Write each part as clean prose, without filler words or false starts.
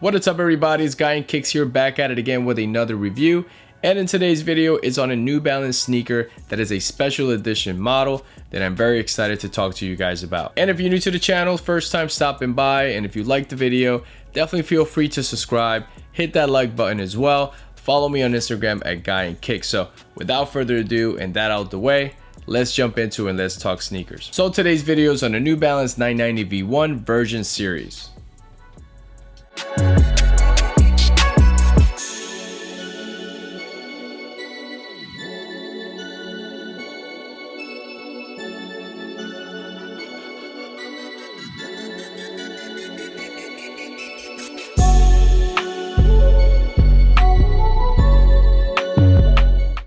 What is up everybody, it's Guy and Kicks here, back at it again with another review. And in today's video is on a New Balance sneaker that is a special edition model that I'm very excited to talk to you guys about. And if you're new to the channel, first time stopping by, and if you liked the video, definitely feel free to subscribe, hit that like button as well. Follow me on Instagram at Guy and Kicks. So without further ado and that out the way, let's jump into it and let's talk sneakers. So today's video is on the New Balance 990 V1 version series.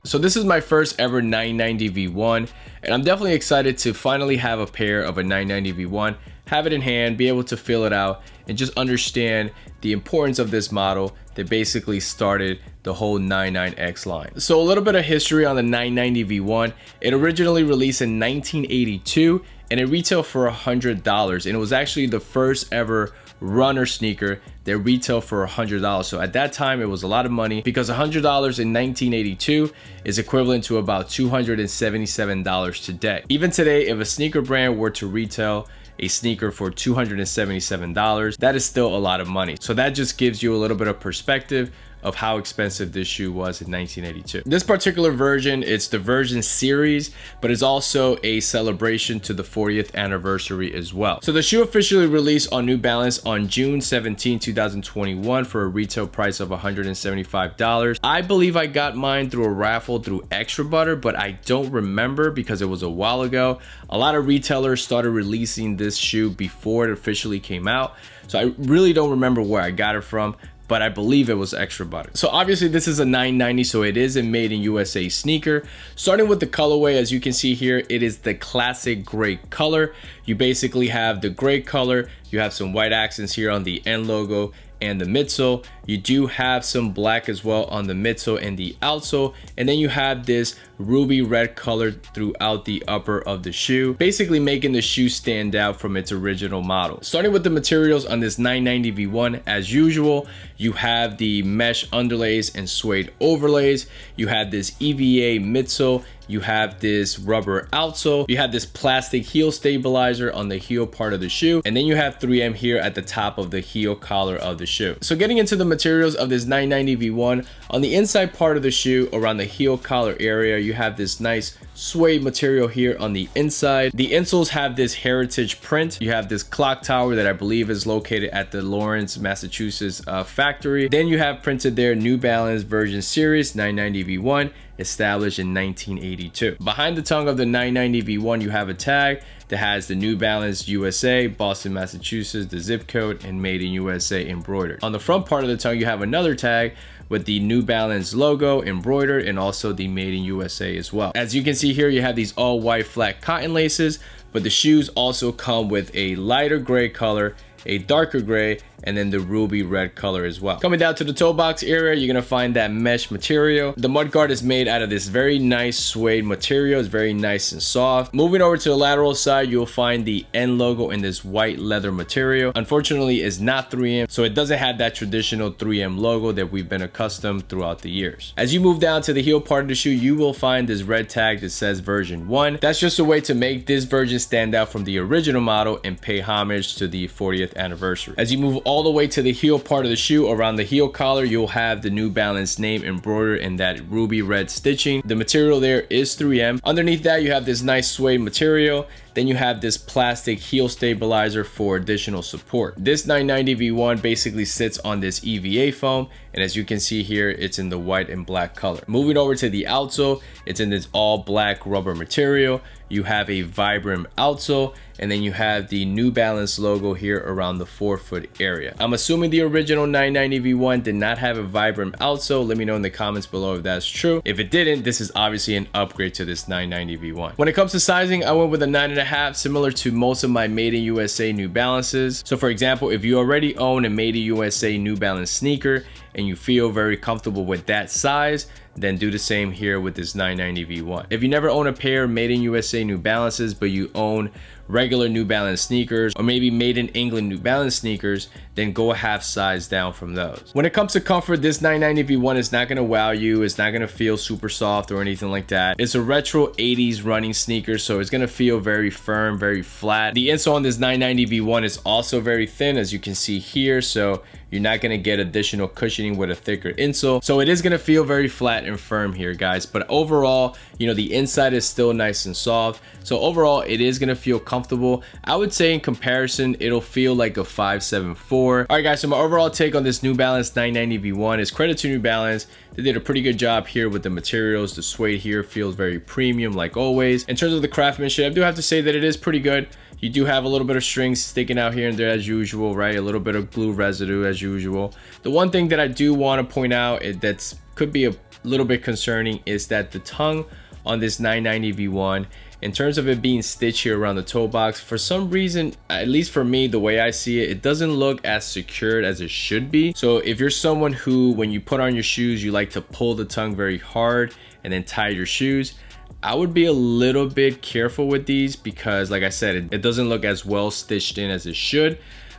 So this is my first ever 990 V1, and I'm definitely excited to finally have a pair of a 990 V1, have it in hand, be able to feel it out, and just understand the importance of this model that basically started the whole 99X line. So a little bit of history on the 990 V1. It originally released in 1982, and it retailed for $100, and it was actually the first ever runner sneaker that retailed for $100. So at that time it was a lot of money, because $100 in 1982 is equivalent to about $277 today. Even today, if a sneaker brand were to retail a sneaker for $277, that is still a lot of money. So that just gives you a little bit of perspective of how expensive this shoe was in 1982. This particular version, it's the version series, but it's also a celebration to the 40th anniversary as well. So the shoe officially released on New Balance on June 17, 2021 for a retail price of $175. I believe I got mine through a raffle through Extra Butter, but I don't remember because it was a while ago. A lot of retailers started releasing this shoe before it officially came out, so I really don't remember where I got it from, but I believe it was Extra Butter. So obviously this is a 990, so it is a made in USA sneaker. Starting with the colorway, as you can see here, it is the classic gray color. You basically have the gray color, you have some white accents here on the end logo and the midsole. You do have some black as well on the midsole and the outsole, and then you have this ruby red color throughout the upper of the shoe, basically making the shoe stand out from its original model. Starting with the materials on this 990 V1, as usual, you have the mesh underlays and suede overlays, you have this EVA midsole, you have this rubber outsole, you have this plastic heel stabilizer on the heel part of the shoe, and then you have 3M here at the top of the heel collar of the shoe. So getting into the materials of this 990 V1, on the inside part of the shoe around the heel collar area, you have this nice suede material here on the inside. The insoles have this heritage print. You have this clock tower that I believe is located at the Lawrence, Massachusetts factory. Then you have printed there New Balance version series 990 V1, established in 1982. Behind the tongue of the 990 V1, you have a tag that has the New Balance USA, Boston, Massachusetts, the zip code, and Made in USA embroidered. On the front part of the tongue, you have another tag with the New Balance logo embroidered and also the Made in USA as well. As you can see here, you have these all white flat cotton laces, but the shoes also come with a lighter gray color, a darker gray, and then the ruby red color as well. Coming down to the toe box area, you're gonna find that mesh material. The mudguard is made out of this very nice suede material. It's very nice and soft. Moving over to the lateral side, you'll find the N logo in this white leather material. Unfortunately, it's not 3M, so it doesn't have that traditional 3M logo that we've been accustomed throughout the years. As you move down to the heel part of the shoe, you will find this red tag that says version 1. That's just a way to make this version stand out from the original model and pay homage to the 40th anniversary. As you move all the way to the heel part of the shoe, around the heel collar, you'll have the New Balance name embroidered in that ruby red stitching. The material there is 3M. Underneath that, you have this nice suede material. Then you have this plastic heel stabilizer for additional support. This 990 V1 basically sits on this EVA foam, and as you can see here, it's in the white and black color. Moving over to the outsole, it's in this all black rubber material. You have a vibrant outsole, and then you have the New Balance logo here around the forefoot area. I'm assuming the original 990 V1 did not have a vibrant outsole. Let me know in the comments below if that's true. If it didn't, this is obviously an upgrade to this 990 V1. When it comes to sizing, I went with a 9.5, similar to most of my Made in USA New Balances. So for example, if you already own a Made in USA New Balance sneaker and you feel very comfortable with that size, then do the same here with this 990 V1. If you never own a pair Made in USA New Balances, but you own regular New Balance sneakers, or maybe made in England New Balance sneakers, then go a half size down from those. When it comes to comfort, this 990 V1 is not gonna wow you. It's not gonna feel super soft or anything like that. It's a retro 80s running sneaker, so it's gonna feel very firm, very flat. The insole on this 990 V1 is also very thin, as you can see here, so you're not gonna get additional cushioning with a thicker insole. So it is gonna feel very flat and firm here, guys. But overall, you know, the inside is still nice and soft. So overall, it is gonna feel comfortable. I would say in comparison, it'll feel like a 574. All right, guys, so my overall take on this New Balance 990 V1 is credit to New Balance. They did a pretty good job here with the materials. The suede here feels very premium, like always. In terms of the craftsmanship, I do have to say that it is pretty good. You do have a little bit of strings sticking out here and there as usual, right? A little bit of glue residue as usual. The one thing that I do want to point out that's could be a little bit concerning is that the tongue on this 990 V1, in terms of it being stitched here around the toe box, for some reason, at least for me, the way I see it, it doesn't look as secured as it should be. So if you're someone who, when you put on your shoes, you like to pull the tongue very hard and then tie your shoes, I would be a little bit careful with these because, like I said, it doesn't look as well stitched in as it should.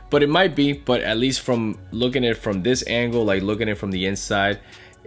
But it might be, but at least from looking at it from this angle, like looking at it from the inside,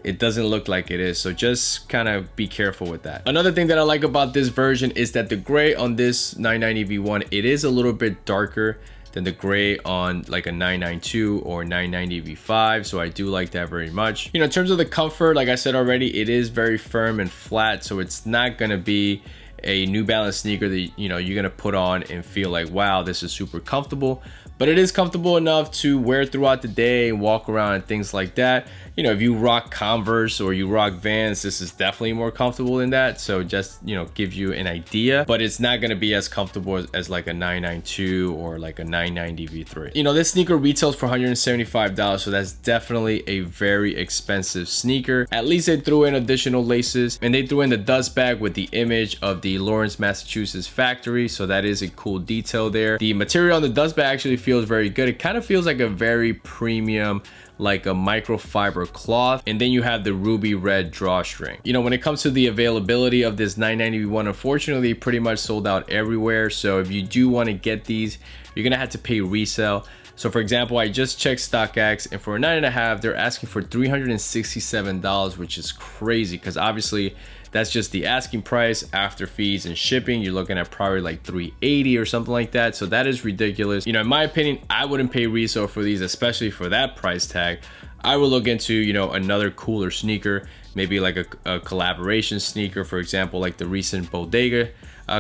it doesn't look like it is. So just kind of be careful with that. Another thing that I like about this version is that the gray on this 990 V1, it is a little bit darker than the gray on like a 992 or 990 V5. So I do like that very much. You know, in terms of the comfort, like I said already, it is very firm and flat. So it's not gonna be a New Balance sneaker that, you know, you're gonna put on and feel like, wow, this is super comfortable. But it is comfortable enough to wear throughout the day and walk around and things like that. You know, if you rock Converse or you rock Vans, this is definitely more comfortable than that. So just, you know, gives you an idea, but it's not going to be as comfortable as like a 992 or like a 990 V3. You know, this sneaker retails for $175, so that's definitely a very expensive sneaker. At least they threw in additional laces, and they threw in the dust bag with the image of the Lawrence, Massachusetts factory. So that is a cool detail there. The material on the dust bag actually feels very good. It kind of feels like a very premium, like a microfiber cloth, and then you have the ruby red drawstring. You know, when it comes to the availability of this 990 V1, unfortunately pretty much sold out everywhere. So if you do want to get these, you're gonna have to pay resale. So for example, I just checked StockX, and for a 9.5, they're asking for $367, which is crazy because obviously that's just the asking price after fees and shipping. You're looking at probably like $380 or something like that. So that is ridiculous. You know, in my opinion, I wouldn't pay resale for these, especially for that price tag. I would look into, you know, another cooler sneaker, maybe like a collaboration sneaker, for example, like the recent Bodega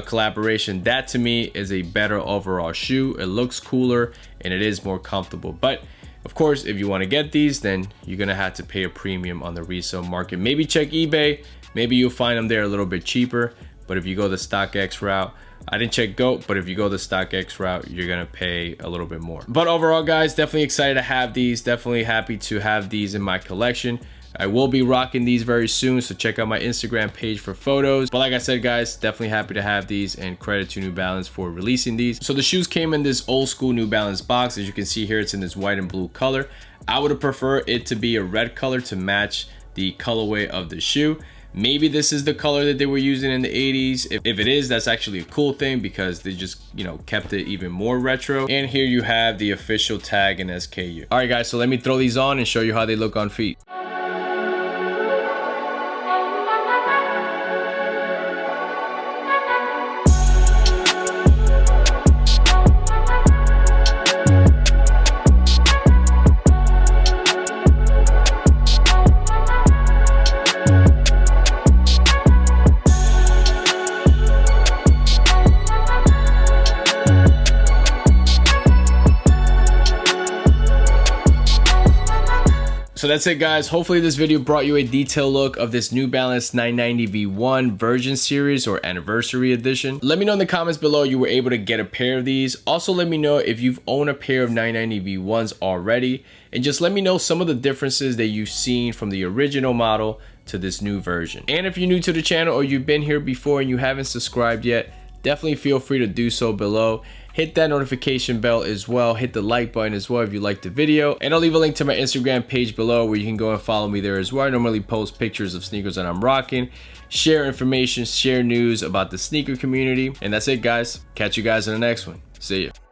collaboration. That to me is a better overall shoe. It looks cooler and it is more comfortable. But of course, if you want to get these, then you're gonna have to pay a premium on the resale market. Maybe check eBay. Maybe you'll find them there a little bit cheaper. But if you go the StockX route, I didn't check GOAT, but if you go the StockX route, you're gonna pay a little bit more. But overall, guys, definitely excited to have these. Definitely happy to have these in my collection. I will be rocking these very soon, so check out my Instagram page for photos. But like I said, guys, definitely happy to have these, and credit to New Balance for releasing these. So the shoes came in this old school New Balance box. As you can see here, it's in this white and blue color. I would have preferred it to be a red color to match the colorway of the shoe. Maybe this is the color that they were using in the 80s. If it is, that's actually a cool thing because they just, you know, kept it even more retro. And here you have the official tag and SKU. All right, guys, so let me throw these on and show you how they look on feet. So that's it, guys. Hopefully this video brought you a detailed look of this New Balance 990 V1 version series or anniversary edition. Let me know in the comments below you were able to get a pair of these. Also, let me know if you've owned a pair of 990 V1s already, and just let me know some of the differences that you've seen from the original model to this new version. And if you're new to the channel or you've been here before and you haven't subscribed yet, definitely feel free to do so below. hit that notification bell as well. Hit the like button as well if you liked the video. And I'll leave a link to my Instagram page below where you can go and follow me there as well. I normally post pictures of sneakers that I'm rocking, share information, share news about the sneaker community. And that's it, guys. Catch you guys in the next one. See ya.